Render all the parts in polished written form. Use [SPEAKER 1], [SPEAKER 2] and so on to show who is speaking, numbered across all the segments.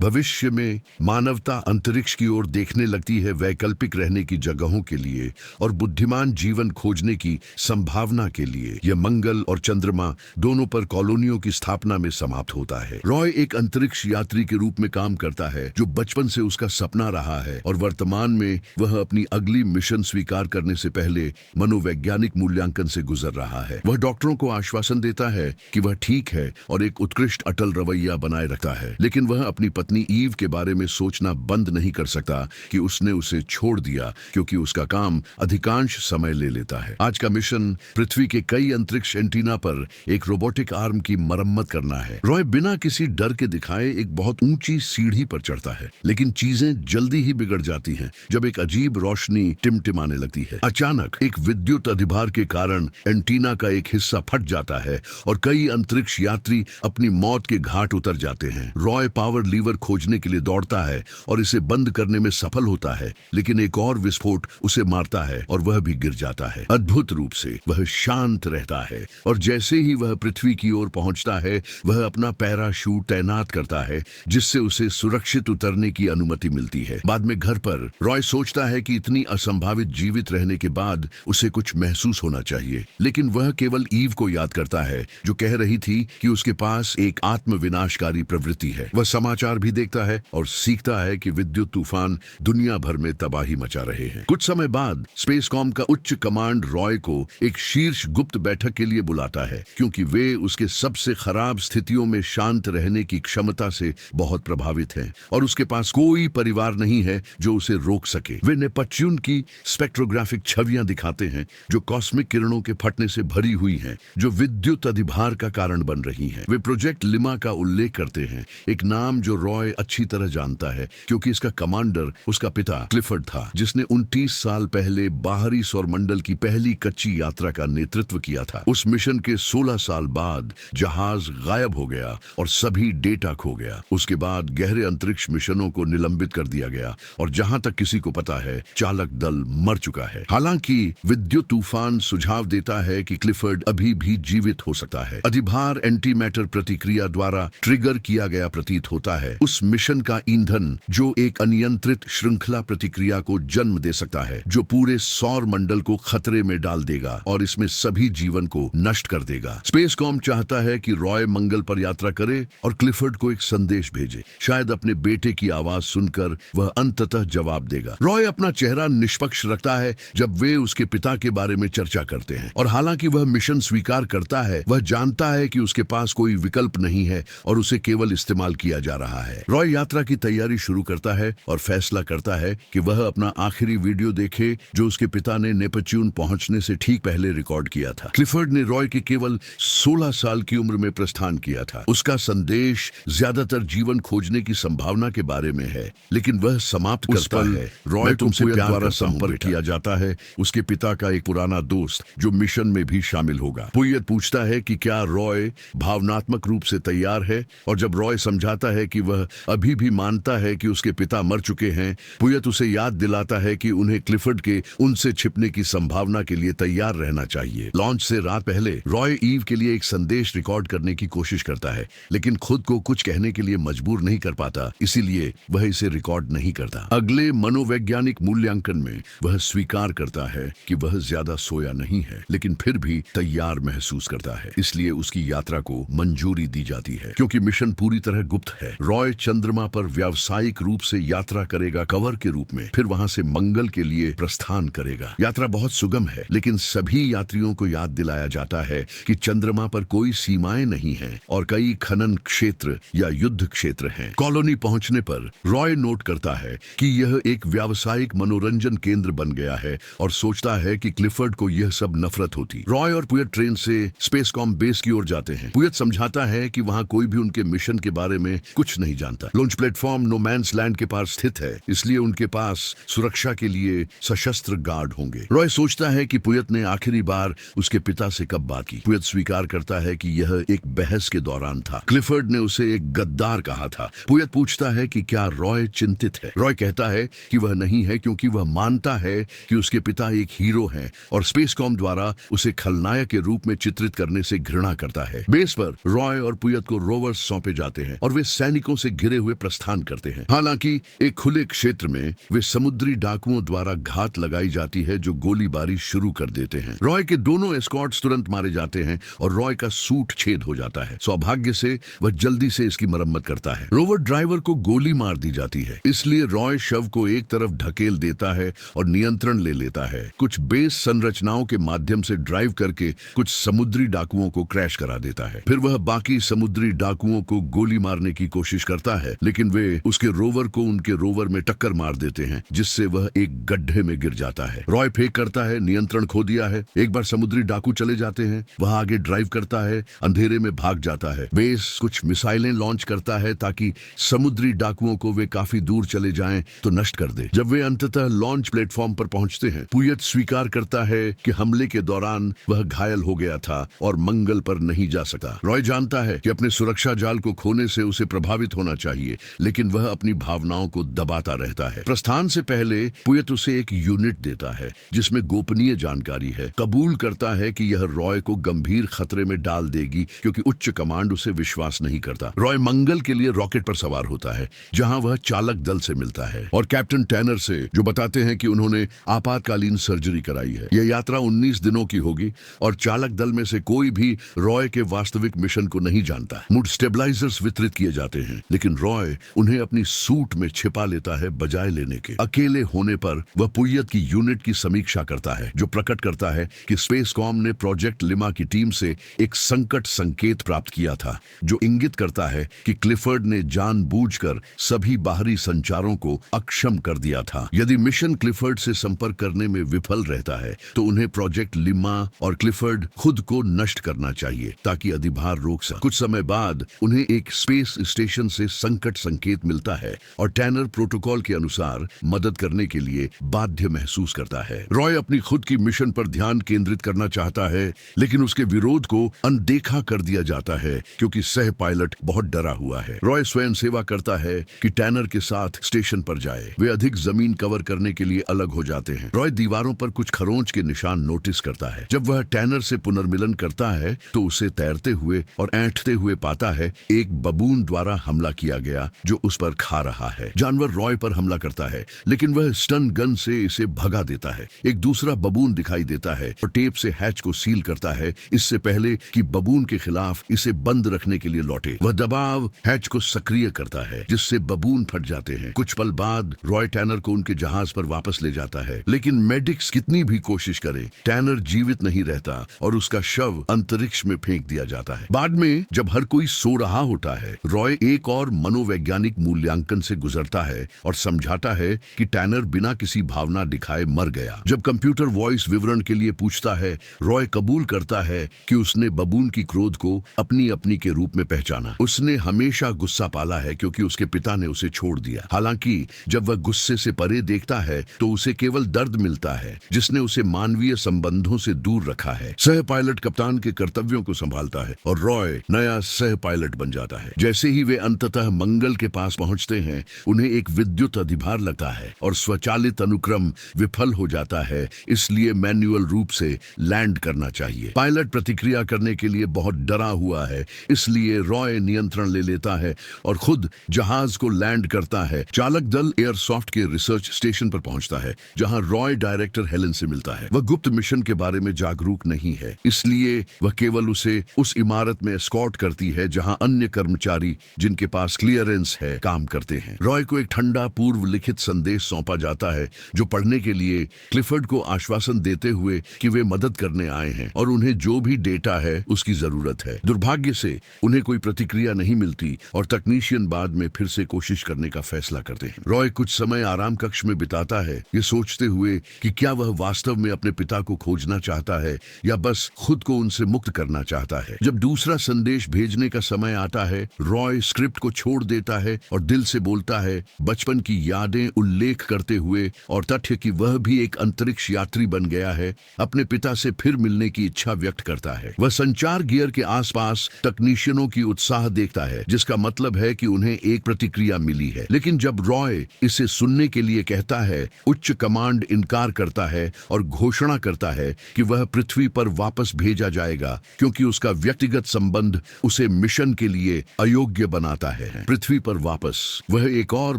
[SPEAKER 1] भविष्य में मानवता अंतरिक्ष की ओर देखने लगती है वैकल्पिक रहने की जगहों के लिए और बुद्धिमान जीवन खोजने की संभावना के लिए। यह मंगल और चंद्रमा दोनों पर कॉलोनियों की स्थापना में समाप्त होता है। रॉय एक अंतरिक्ष यात्री के रूप में काम करता है जो बचपन से उसका सपना रहा है और वर्तमान में वह अपनी अगली मिशन स्वीकार करने से पहले मनोवैज्ञानिक मूल्यांकन से गुजर रहा है। वह डॉक्टरों को आश्वासन देता है कि वह ठीक है और एक उत्कृष्ट अटल रवैया बनाए रखता है, लेकिन वह अपनी पत्नी ईव के बारे में सोचना बंद नहीं कर सकता कि उसने उसे छोड़ दिया क्योंकि उसका काम अधिकांश समय ले लेता है। आज का मिशन पृथ्वी के कई अंतरिक्ष एंटीना पर एक रोबोटिक आर्म की मरम्मत करना है। रॉय बिना किसी डर के दिखाए एक बहुत ऊंची सीढ़ी पर चढ़ता है, लेकिन चीजें जल्दी ही बिगड़ जाती हैं जब एक अजीब रोशनी टिमटिमाने लगती है। अचानक एक विद्युत अधिभार के कारण एंटीना का एक हिस्सा फट जाता है और कई अंतरिक्ष यात्री अपनी मौत के घाट उतर जाते हैं। रॉय पावर लीवर खोजने के लिए दौड़ता है और इसे बंद करने में सफल होता है, लेकिन एक और विस्फोट उसे मारता है और वह भी गिर जाता है। अद्भुत रूप से वह शांत रहता है और जैसे ही वह पृथ्वी की ओर पहुंचता है वह अपना पैराशूट तैनात करता है जिससे उसे सुरक्षित उतरने की अनुमति मिलती है। बाद में घर पर रॉय सोचता है कि इतनी असंभावित जीवित रहने के बाद उसे कुछ महसूस होना चाहिए, लेकिन वह केवल ईव को याद करता है जो कह रही थी कि उसके पास एक आत्म विनाशकारी प्रवृत्ति है। वह समाचार भी देखता है और सीखता है कि विद्युत तूफान दुनिया भर में तबाही मचा रहे हैं। कुछ समय बाद स्पेसकॉम का उच्च कमांड रॉय को एक शीर्ष गुप्त बैठक के लिए बुलाता है क्योंकि वे उसके सबसे खराब स्थितियों में शांत रहने की क्षमता से बहुत प्रभावित हैं और उसके पास कोई परिवार नहीं है जो उसे रोक सके। वे नेपच्यून की स्पेक्ट्रोग्राफिक छवियां दिखाते हैं जो कॉस्मिक किरणों के फटने से भरी हुई हैं जो विद्युत अधिभार का कारण बन रही हैं। वे प्रोजेक्ट लिमा का उल्लेख करते हैं, एक नाम जो रॉय अच्छी तरह जानता है क्योंकि इसका कमांडर उसका पिता क्लिफर्ड था जिसने 29 साल पहले बाहरी सौरमंडल की पहली कच्ची यात्रा का नेतृत्व किया था। उस मिशन के 16 साल बाद जहाज गायब हो गया और सभी डेटा खो गया। उसके बाद गहरे अंतरिक्ष मिशनों को निलंबित कर दिया गया और जहां तक किसी को पता है चालक दल मर चुका है। हालांकि विद्युत तूफान सुझाव देता है कि क्लिफर्ड अभी भी जीवित हो सकता है। अधिभार एंटी मैटर प्रतिक्रिया द्वारा ट्रिगर किया गया प्रतीत होता है, उस मिशन का ईंधन जो एक अनियंत्रित श्रृंखला प्रतिक्रिया को जन्म दे सकता है जो पूरे सौर मंडल को खतरे में डाल देगा और इसमें सभी जीवन को नष्ट कर देगा। स्पेसकॉम चाहता है कि रॉय मंगल पर यात्रा करे और क्लिफर्ड को एक संदेश भेजे। शायद अपने बेटे की आवाज सुनकर वह अंततः जवाब देगा। रॉय अपना चेहरा निष्पक्ष रखता है जब वे उसके पिता के बारे में चर्चा करते हैं और हालांकि वह मिशन स्वीकार करता है, वह जानता है कि उसके पास कोई विकल्प नहीं है और उसे केवल इस्तेमाल किया जा रहा है। रॉय यात्रा की तैयारी शुरू करता है और फैसला करता है कि वह अपना आखिरी वीडियो देखे जो उसके पिता ने नेपच्यून पहुंचने से ठीक पहले रिकॉर्ड किया था। क्लिफर्ड ने रॉय के केवल 16 साल की उम्र में प्रस्थान किया था। उसका संदेश ज्यादातर जीवन खोजने की संभावना के बारे में है, लेकिन वह समाप्त करता है रॉय तुमसे प्यार द्वारा संपर्क किया जाता है, उसके पिता का एक पुराना दोस्त जो मिशन में भी शामिल होगा। पुयत पूछता है कि क्या रॉय भावनात्मक रूप से तैयार है और जब रॉय समझाता है कि वह अभी भी मानता है कि उसके पिता मर चुके हैं, पुयत उसे याद दिलाता है कि उन्हें क्लिफर्ड के उनसे छिपने की संभावना के लिए तैयार रहना चाहिए। लॉन्च से रात पहले रॉय ईव के लिए एक संदेश रिकॉर्ड करने की कोशिश करता है, लेकिन खुद को कुछ कहने के लिए मजबूर नहीं कर पाता, इसीलिए वह इसे रिकॉर्ड नहीं करता। अगले मनोवैज्ञानिक मूल्यांकन में वह स्वीकार करता है कि वह ज्यादा सोया नहीं है, लेकिन फिर भी तैयार महसूस करता है, इसलिए उसकी यात्रा को मंजूरी दी जाती है। क्योंकि मिशन पूरी तरह गुप्त है, रॉय चंद्रमा पर व्यावसायिक रूप से यात्रा करेगा कवर के रूप में, फिर वहां से मंगल के लिए प्रस्थान करेगा। यात्रा बहुत सुगम है, लेकिन सभी यात्रियों को याद दिलाया जाता है कि चंद्रमा पर कोई सीमाएं नहीं हैं और कई खनन क्षेत्र या युद्ध क्षेत्र हैं। कॉलोनी पहुंचने पर रॉय नोट करता है कि यह एक व्यावसायिक मनोरंजन केंद्र बन गया है और सोचता है कि क्लिफर्ड को यह सब नफरत होती। रॉय और पुयत ट्रेन से स्पेसकॉम बेस की ओर जाते हैं। पुयत समझाता है कि वहां कोई भी उनके मिशन के बारे में कुछ नहीं जानता। Launch platform no man's land के पास स्थित है, इसलिए उनके पास सुरक्षा के लिए सशस्त्र गार्ड होंगे। रॉय सोचता है कि पुयत ने आखिरी बार उसके पिता से कब बात की। पुयत स्वीकार करता है कि यह एक बहस के दौरान था। क्लिफर्ड ने उसे एक गद्दार कहा था। पुयत पूछता है कि क्या रॉय चिंतित है। रॉय कहता है कि वह नहीं है क्योंकि वह मानता है कि उसके पिता एक हीरो हैं और स्पेसकॉम द्वारा उसे खलनायक के रूप में चित्रित करने से घृणा करता है। बेस पर रॉय और पुयत को रोवर्स सौंपे जाते हैं और वे सैनिकों से से घिरे हुए प्रस्थान करते हैं। हालांकि एक खुले क्षेत्र में वे समुद्री डाकुओं द्वारा घात लगाई जाती है जो गोलीबारी शुरू कर देते हैं। रॉय के दोनों एस्कॉर्ट्स तुरंत मारे जाते हैं और रॉय का सूट छेद हो जाता है। सौभाग्य से वह जल्दी से इसकी मरम्मत करता है। रोवर ड्राइवर को गोली मार दी जाती है, इसलिए रॉय शव को एक तरफ ढकेल देता है और नियंत्रण ले लेता है। कुछ बेस संरचनाओं के माध्यम से ड्राइव करके कुछ समुद्री डाकुओं को क्रैश करा देता है। फिर वह बाकी समुद्री डाकुओं को गोली मारने की कोशिश करता है, लेकिन वे उसके रोवर को उनके रोवर में टक्कर मार देते हैं, जिससे वह एक गड्ढे में गिर जाता है। रॉय फेंक करता है, नियंत्रण खो दिया है। एक बार समुद्री डाकू चले जाते हैं, वह आगे ड्राइव करता है, अंधेरे में भाग जाता है। बेस कुछ मिसाइलें लॉन्च करता है ताकि समुद्री डाकुओं को वे काफी दूर चले जाएं तो नष्ट कर दे। जब वे अंततः लॉन्च प्लेटफॉर्म पर पहुंचते हैं, पुयत स्वीकार करता है कि हमले के दौरान वह घायल हो गया था और मंगल पर नहीं जा सका। रॉय जानता है कि अपने सुरक्षा जाल को खोने से उसे प्रभावित होना चाहिए, लेकिन वह अपनी भावनाओं को दबाता रहता है। प्रस्थान से पहले पुयत उसे एक यूनिट देता है जिसमें गोपनीय जानकारी है। कबूल करता है कि यह रॉय को गंभीर खतरे में डाल देगी क्योंकि उच्च कमांड उसे विश्वास नहीं करता। रॉय मंगल के लिए रॉकेट पर सवार होता है, जहां वह चालक दल से मिलता है और कैप्टन टैनर से, जो बताते हैं कि उन्होंने आपातकालीन सर्जरी कराई है। यह यात्रा 19 दिनों की होगी और चालक दल में से कोई भी रॉय के वास्तविक मिशन को नहीं जानता। मूड स्टेबलाइजर्स वितरित किए जाते हैं, लेकिन रॉय उन्हें अपनी सूट में छिपा लेता है बजाय लेने के। अकेले होने पर वह पुयत की यूनिट की समीक्षा करता है, जो प्रकट करता है कि स्पेसकॉम ने प्रोजेक्ट लिमा की टीम से एक संकट संकेत प्राप्त किया था, जो इंगित करता है कि क्लिफर्ड ने जानबूझकर सभी बाहरी संचारों को अक्षम कर दिया था। यदि मिशन क्लिफर्ड से संपर्क करने में विफल रहता है तो उन्हें प्रोजेक्ट लिमा और क्लिफर्ड खुद को नष्ट करना चाहिए ताकि अधिभार रोक सके। कुछ समय बाद उन्हें एक स्पेस स्टेशन से संकट संकेत मिलता है और टैनर प्रोटोकॉल के अनुसार मदद करने के लिए बाध्य महसूस करता है। रॉय अपनी खुद की मिशन पर ध्यान केंद्रित करना चाहता है, लेकिन उसके विरोध को अनदेखा कर दिया जाता है क्योंकि सह पायलट बहुत डरा हुआ है। रॉय स्वयं सेवा करता है कि टैनर के साथ स्टेशन पर जाए। वे अधिक जमीन कवर करने के लिए अलग हो जाते हैं। रॉय दीवारों पर कुछ खरोंच के निशान नोटिस करता है। जब वह टैनर से पुनर्मिलन करता है तो उसे तैरते हुए और ऐंठते हुए पाता है एक बबून द्वारा हमला किया गया जो उस पर खा रहा है। जानवर रॉय पर हमला करता है, लेकिन वह स्टन गन से इसे भगा देता है। एक दूसरा बबून दिखाई देता है और टेप से हैच को सील करता है, इससे पहले कि बबून के खिलाफ इसे बंद रखने के लिए लौटे। वह दबाव हैच को सक्रिय करता है, जिससे बबून फट जाते हैं। कुछ पल बाद रॉय टैनर को उनके जहाज पर वापस ले जाता है, लेकिन मेडिक्स कितनी भी कोशिश करे, टैनर जीवित नहीं रहता और उसका शव अंतरिक्ष में फेंक दिया जाता है। बाद में जब हर कोई सो रहा होता है, रॉय एक और मनोवैज्ञानिक मूल्यांकन से गुजरता है और समझाता है कि टैनर बिना किसी भावना दिखाए मर गया। जब कंप्यूटर वॉइस विवरण के लिए पूछता है, रॉय कबूल करता है कि उसने बबून की क्रोध को अपनी अपनी के रूप में पहचाना। उसने हमेशा गुस्सा पाला है क्योंकि उसके पिता ने उसे छोड़ दिया। हालांकि जब वह गुस्से से परे देखता है तो उसे केवल दर्द मिलता है जिसने उसे मानवीय संबंधों से दूर रखा है। सह पायलट कप्तान के कर्तव्यों को संभालता है और रॉय नया सह पायलट बन जाता है। जैसे ही वे अंततः मंगल के पास पहुंचते हैं, उन्हें एक विद्युत अधिभार लगता है और स्वचालित अनुक्रम विफल हो जाता है, इसलिए मैन्युअल रूप से लैंड करना चाहिए। पायलट प्रतिक्रिया करने के लिए बहुत डरा हुआ है, इसलिए रॉय नियंत्रण ले लेता है और खुद जहाज को लैंड करता है। चालक दल एयरसॉफ्ट के रिसर्च स्टेशन पर पहुंचता है, जहां रॉय डायरेक्टर हेलन से मिलता है। वह गुप्त मिशन के बारे में जागरूक नहीं है, इसलिए वह केवल उसे उस इमारत में एस्कॉर्ट करती है जहां अन्य कर्मचारी जिनके पास क्लियरेंस है काम करते हैं। रॉय को एक ठंडा पूर्व लिखित संदेश सौंपा जाता है जो पढ़ने के लिए क्लिफर्ड को आश्वासन देते हुए कि वे मदद करने आए हैं और उन्हें जो भी डेटा है उसकी जरूरत है। दुर्भाग्य से उन्हें कोई प्रतिक्रिया नहीं मिलती और तकनीशियन बाद में फिर से कोशिश करने का फैसला करते हैं। रॉय कुछ समय आराम कक्ष में बिताता है, ये सोचते हुए कि क्या वह वास्तव में अपने पिता को खोजना चाहता है या बस खुद को उनसे मुक्त करना चाहता है। जब दूसरा संदेश भेजने का समय आता है, रॉय स्क्रिप्ट को छोड़ देता है और दिल से बोलता है, बचपन की यादें उल्लेख करते हुए और तथ्य कि वह भी एक अंतरिक्ष यात्री बन गया है, अपने पिता से फिर मिलने की इच्छा व्यक्त करता है। वह संचार गियर के आसपास तकनीशियनों की उत्साह देखता है, जिसका मतलब है कि उन्हें एक प्रतिक्रिया मिली है। लेकिन जब रॉय इसे सुनने के लिए कहता है, उच्च कमांड इनकार करता है और घोषणा करता है कि वह पृथ्वी पर वापस भेजा जाएगा क्योंकि उसका व्यक्तिगत संबंध उसे मिशन के लिए अयोग्य बनाता है। है पृथ्वी पर वापस। वह एक और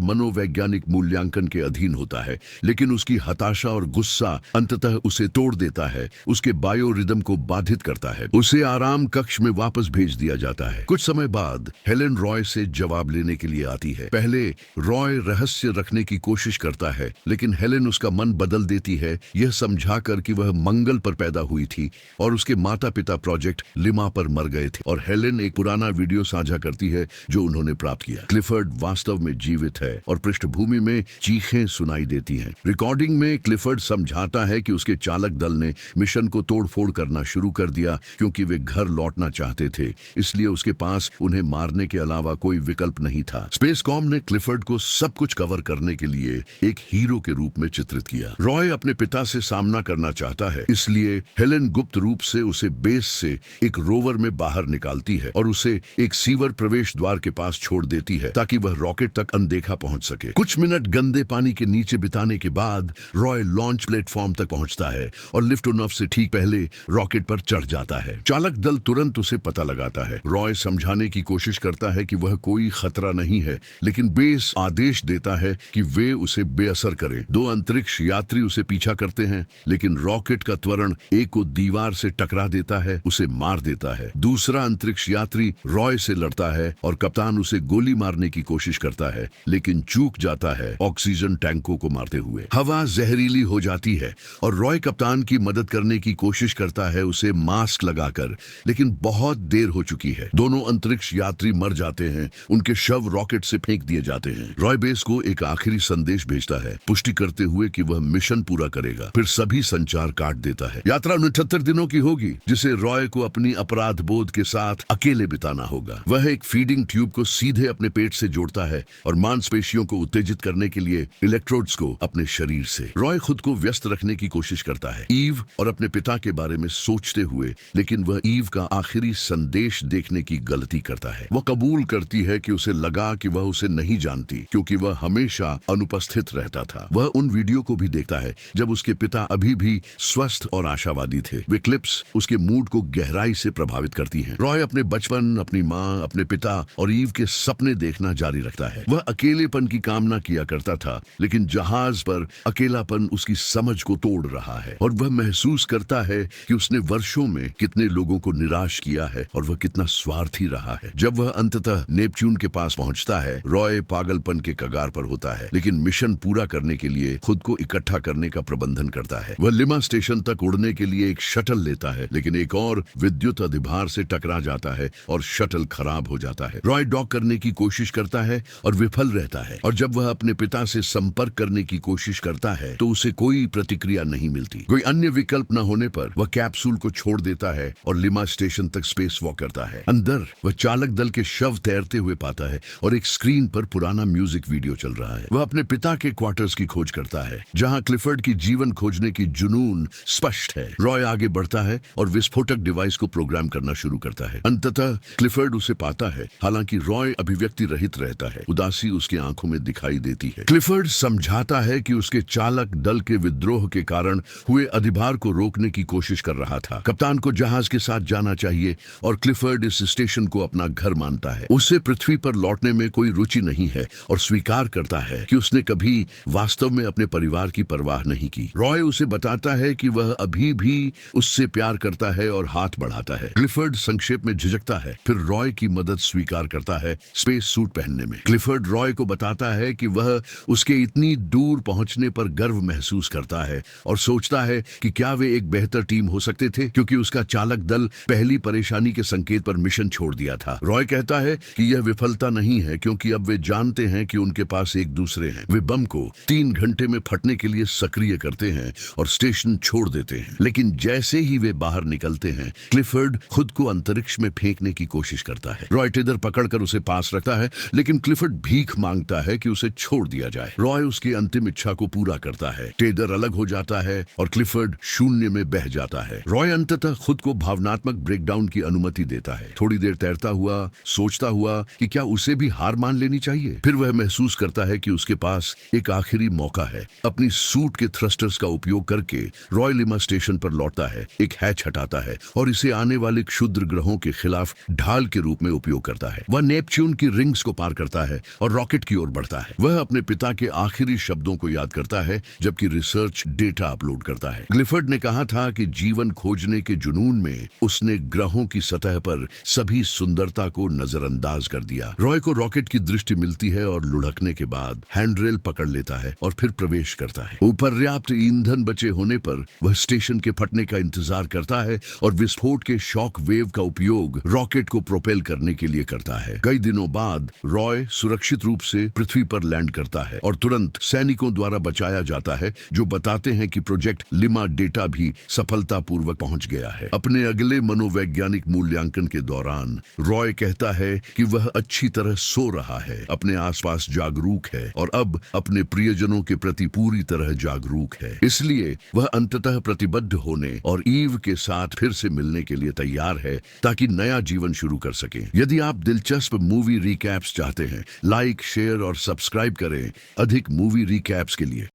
[SPEAKER 1] मनोवैज्ञानिक मूल्यांकन के अधीन होता है, लेकिन उसकी हताशा और गुस्सा अंततः उसे तोड़ देता है, उसके बायो रिदम को बाधित करता है। उसे आराम कक्ष में वापस भेज दिया जाता है। कुछ समय बाद हेलेन रॉय से जवाब लेने के लिए आती है। पहले रॉय रहस्य रखने की कोशिश करता है, लेकिन हेलेन उसका मन बदल देती है, यह समझाकर कि वह मंगल पर पैदा हुई थी और उसके माता पिता प्रोजेक्ट लिमा पर मर गए थे। और हेलेन एक पुराना वीडियो साझा करती है जो उन्होंने प्राप्त किया। क्लिफर्ड वास्तव में जीवित है और पृष्ठभूमि में चीखें सुनाई देती हैं। रिकॉर्डिंग में क्लिफर्ड समझाता है कि उसके चालक दल ने मिशन को तोड़फोड़ करना शुरू कर दिया क्योंकि वे घर लौटना चाहते थे, इसलिए उसके पास उन्हें मारने के अलावा कोई विकल्प नहीं था। स्पेसकॉम ने क्लिफर्ड को सब कुछ कवर करने के लिए एक हीरो के रूप में चित्रित किया। रॉय अपने पिता से सामना करना चाहता है, इसलिए हेलेन गुप्त रूप से उसे बेस से एक रोवर में बाहर निकालती है और उसे एक सीवर प्रवेश द्वार के पास छोड़ देती है ताकि वह रॉकेट तक अनदेखा पहुंच सके। कुछ मिनट गंदे पानी के नीचे बिताने के बाद रॉय लॉन्च प्लेटफॉर्म तक पहुंचता है और लिफ्ट ऑफ से ठीक पहले रॉकेट पर चढ़ जाता है। चालक दल तुरंत उसे पता लगाता है। रॉय समझाने की कोशिश करता है कि वह कोई खतरा नहीं है, लेकिन बेस आदेश देता है कि वे उसे बेअसर करें। दो अंतरिक्ष यात्री उसे पीछा करते हैं, लेकिन रॉकेट का त्वरण एक को दीवार से टकरा देता है, उसे मार देता है। दूसरा अंतरिक्ष यात्री रॉय से लड़ता है और कप्तान उसे गोली मारने की कोशिश करता है, लेकिन चूक जाता है ऑक्सीजन टैंकों को मारते हुए। हवा जहरीली हो जाती है और रॉय कप्तान की मदद करने की कोशिश करता है उसे मास्क लगाकर, लेकिन बहुत देर हो चुकी है। दोनों अंतरिक्ष यात्री मर जाते हैं, उनके शव रॉकेट से फेंक दिए जाते हैं। रॉय बेस को एक आखिरी संदेश भेजता है, पुष्टि करते हुए कि वह मिशन पूरा करेगा, फिर सभी संचार काट देता है। यात्रा 79 दिनों की होगी, जिसे रॉय को अपनी अपराध बोध के साथ अकेले बिताना होगा। वह एक फीडिंग ट्यूब को सीधे अपने पेट से जोड़ता है और मांसपेशियों को उत्तेजित करने के लिए इलेक्ट्रोड्स को अपने शरीर से। रॉय खुद को व्यस्त रखने की कोशिश करता है, ईव और अपने पिता के बारे में सोचते हुए, लेकिन वह ईव का आखिरी संदेश देखने की गलती करता है। वह कबूल करती है कि उसे लगा कि वह उसे नहीं जानती, क्योंकि वह हमेशा अनुपस्थित रहता था। वह उन वीडियो को भी देखता है जब उसके पिता अभी भी स्वस्थ और आशावादी थे। वे क्लिप्स उसके मूड को गहराई से प्रभावित करती हैं। रॉय अपने बचपन, अपनी माँ, अपने पिता और ईव के सपने देखना जारी रखता है। वह अकेलेपन की कामना किया करता था, लेकिन जहाज पर अकेलापन उसकी समझ को तोड़ रहा है और वह महसूस करता है कि उसने वर्षों में कितने लोगों को निराश किया है और वह कितना स्वार्थी रहा है। जब वह अंततः नेपच्यून के पास पहुंचता है, रॉय पागलपन के कगार पर होता है, लेकिन मिशन पूरा करने के लिए खुद को इकट्ठा करने का प्रबंधन करता है। वह लिमा स्टेशन तक उड़ने के लिए एक शटल लेता है, लेकिन एक और विद्युत अधिभार से टकरा जाता है और शटल खराब हो जाता है। रॉय डॉक करने की कोशिश करता है और विफल रहता है, और जब वह अपने पिता से संपर्क करने की कोशिश करता है तो उसे कोई प्रतिक्रिया नहीं मिलती। कोई अन्य विकल्प न होने पर वह कैप्सूल को छोड़ देता है और लिमा स्टेशन तक स्पेस वॉक करता है। अंदर वह चालक दल के शव तैरते हुए पाता है और एक स्क्रीन पर पुराना म्यूजिक वीडियो चल रहा है। वह अपने पिता के क्वार्टर्स की खोज करता है, जहां क्लिफर्ड की जीवन खोजने की जुनून स्पष्ट है। रॉय आगे बढ़ता है और विस्फोटक डिवाइस को प्रोग्राम करना शुरू करता है। अंततः क्लिफर्ड उसे पाता है, हालांकि रॉय अभिव्यक्ति रहित रहता है। उदासी उसकी आंखों में दिखाई देती है। क्लिफर्ड समझाता है कि उसके चालक दल के विद्रोह के कारण हुए अधिभार को रोकने की कोशिश कर रहा था। कप्तान को जहाज के साथ जाना चाहिए और क्लिफर्ड इस स्टेशन को अपना घर मानता है। उसे पृथ्वी पर लौटने में कोई रुचि नहीं है और स्वीकार करता है कि उसने कभी वास्तव में अपने परिवार की परवाह नहीं की। रॉय उसे बताता है कि वह अभी भी उससे प्यार करता है और हाथ बढ़ाता है। क्लिफर्ड संक्षेप में झिझकता है, फिर रॉय की मदद स्वीकार करता है स्पेस सूट पहनने में। क्लिफर्ड रॉय को बताता है कि वह उसके इतनी दूर पहुंचने पर गर्व महसूस करता है और सोचता है कि क्या वे एक बेहतर टीम हो सकते थे, क्योंकि उसका चालक दल पहली परेशानी के संकेत पर मिशन छोड़ दिया था। रॉय कहता है कि यह विफलता नहीं है, क्योंकि अब वे जानते हैं कि उनके पास एक दूसरे हैं। वे बम को 3 घंटे में फटने के लिए सक्रिय करते हैं और स्टेशन छोड़ देते हैं, लेकिन जैसे ही वे बाहर निकलते हैं, क्लिफर्ड खुद को अंतरिक्ष में फेंकने की कोशिश करता है। रॉय टेदर पकड़कर उसे पास रखता है, लेकिन क्लिफर्ड भीख मांगता है कि उसे छोड़ दिया जाए। रॉय उसकी अंतिम इच्छा को पूरा करता है। टेदर अलग हो जाता है और क्लिफर्ड शून्य में बह जाता है। रॉय अंततः खुद को भावनात्मक ब्रेकडाउन की अनुमति देता है। थोड़ी देर तैरता हुआ, सोचता हुआ कि क्या उसे भी हार मान लेनी चाहिए। फिर वह महसूस करता है कि उसके पास एक आखिरी मौका है। अपनी सूट के थ्रस्टर्स का उपयोग करके रॉय लिमा स्टेशन पर लौटता है, एक हैच हटाता है और इसे आने वाले क्षुद्र ग्रहों के खिलाफ ढाल के रूप में उपयोग करता है। वह नेपच्यून नेपच्यून की रिंग्स को पार करता है और रॉकेट की ओर बढ़ता है। वह अपने पिता के आखिरी शब्दों को याद करता है जबकि रिसर्च डेटा अपलोड करता है। क्लिफर्ड ने कहा था कि जीवन खोजने के जुनून में उसने ग्रहों की सतह पर सभी सुंदरता को नजरअंदाज कर दिया। रॉय को रॉकेट की दृष्टि मिलती है और लुढ़कने के बाद हैंडरेल पकड़ लेता है और फिर प्रवेश करता है। पर्याप्त ईंधन बचे होने पर वह स्टेशन के फटने का इंतजार करता है और विस्फोट के शॉक वेव का उपयोग रॉकेट को प्रोपेल करने के लिए करता है। कई दिनों बाद रॉय सुरक्षित रूप से पृथ्वी पर लैंड करता है और तुरंत सैनिकों द्वारा बचाया जाता है, जो बताते हैं कि प्रोजेक्ट लिमा डेटा भी सफलतापूर्वक पहुंच गया है। अपने अगले मनोवैज्ञानिक मूल्यांकन के दौरान रॉय कहता है कि वह अच्छी तरह सो रहा है, अपने आसपास जागरूक है और अब अपने प्रियजनों के प्रति पूरी तरह जागरूक है। इसलिए वह अंततः प्रतिबद्ध होने और ईव के साथ फिर से मिलने के लिए तैयार है ताकि नया जीवन शुरू कर सके। यदि आप दिलचस्प मूवी रिकैप्स चाहते हैं, लाइक, शेयर और सब्सक्राइब करें अधिक मूवी रिकैप्स के लिए।